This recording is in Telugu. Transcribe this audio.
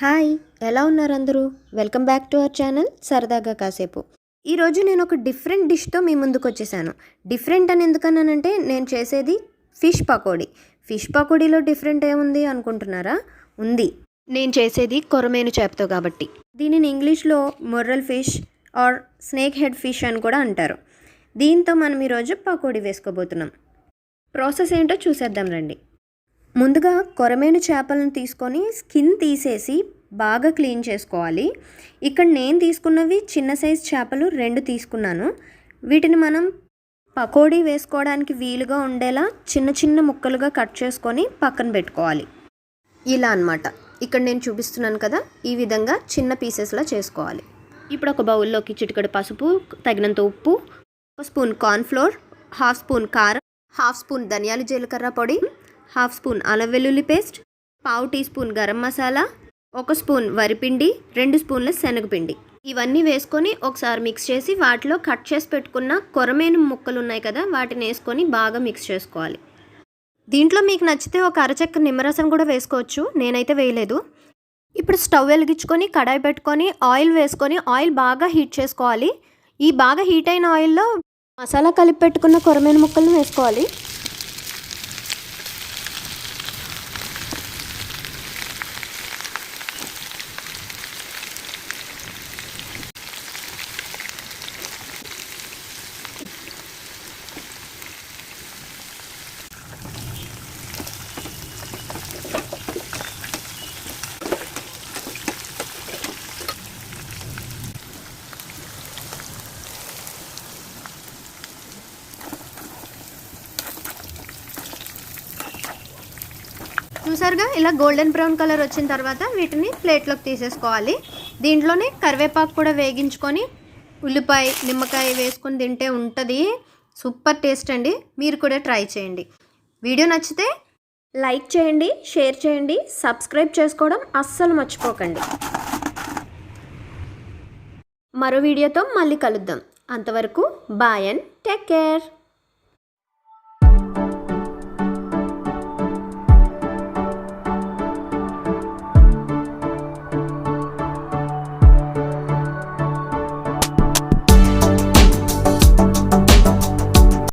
హాయ్, ఎలా ఉన్నారు అందరూ? Welcome back to our channel సరదాగా కాసేపు. ఈరోజు నేను ఒక డిఫరెంట్ డిష్తో మీ ముందుకు వచ్చేసాను. డిఫరెంట్ అని ఎందుకన్నానంటే నేను చేసేది ఫిష్ పకోడీ. ఫిష్ పకోడీలో డిఫరెంట్ ఏముంది అనుకుంటున్నారా? ఉంది. నేను చేసేది కొరమేను చేపతో కాబట్టి. దీనిని ఇంగ్లీష్లో murrel fish or snake head fish అని కూడా అంటారు. దీంతో మనం ఈరోజు పకోడీ వేసుకోబోతున్నాం. ప్రాసెస్ ఏంటో చూసేద్దాం రండి. ముందుగా కొరమేను చేపలను తీసుకొని స్కిన్ తీసేసి బాగా క్లీన్ చేసుకోవాలి. ఇక్కడ నేను తీసుకున్నవి చిన్న సైజ్ చేపలు 2 తీసుకున్నాను. వీటిని మనం పకోడీ వేసుకోవడానికి వీలుగా ఉండేలా చిన్న చిన్న ముక్కలుగా కట్ చేసుకొని పక్కన పెట్టుకోవాలి. ఇలా అన్నమాట. ఇక్కడ నేను చూపిస్తున్నాను కదా, ఈ విధంగా చిన్న పీసెస్లా చేసుకోవాలి. ఇప్పుడు ఒక బౌల్లోకి చిటికెడు పసుపు, తగినంత ఉప్పు, 1 స్పూన్ కార్న్ఫ్లోర్, 1/2 స్పూన్ కారం, 1/2 స్పూన్ ధనియాల జీలకర్ర పొడి, 1/2 స్పూన్ అల్లం వెల్లుల్లి paste, 1/2 tea spoon garam masala, 1 spoon వరిపిండి, 2 స్పూన్ల శనగపిండి. ఇవన్నీ వేసుకొని ఒకసారి మిక్స్ చేసి వాటిలో కట్ చేసి పెట్టుకున్న కొరమేను ముక్కలు ఉన్నాయి కదా, వాటిని వేసుకొని బాగా మిక్స్ చేసుకోవాలి. దీంట్లో మీకు నచ్చితే ఒక అరచెక్క నిమ్మరసం కూడా వేసుకోవచ్చు, నేనైతే వేయలేదు. ఇప్పుడు స్టవ్ వెలిగించుకొని కడాయి పెట్టుకొని ఆయిల్ వేసుకొని ఆయిల్ బాగా హీట్ చేసుకోవాలి. ఈ బాగా హీట్ అయిన ఆయిల్లో మసాలా కలిపి పెట్టుకున్న కొరమేను ముక్కలను వేసుకోవాలి. చూసారుగా, ఇలా గోల్డెన్ బ్రౌన్ కలర్ వచ్చిన తర్వాత వీటిని ప్లేట్లోకి తీసేసుకోవాలి. దీంట్లోనే కరివేపాకు కూడా వేగించుకొని ఉల్లిపాయ, నిమ్మకాయ వేసుకొని తింటే ఉంటుంది సూపర్ టేస్ట్ అండి. మీరు కూడా ట్రై చేయండి. వీడియో నచ్చితే లైక్ చేయండి, షేర్ చేయండి, సబ్స్క్రైబ్ చేసుకోవడం అస్సలు మర్చిపోకండి. మరో వీడియోతో మళ్ళీ కలుద్దాం. అంతవరకు బాయ్ అండ్ టేక్ కేర్.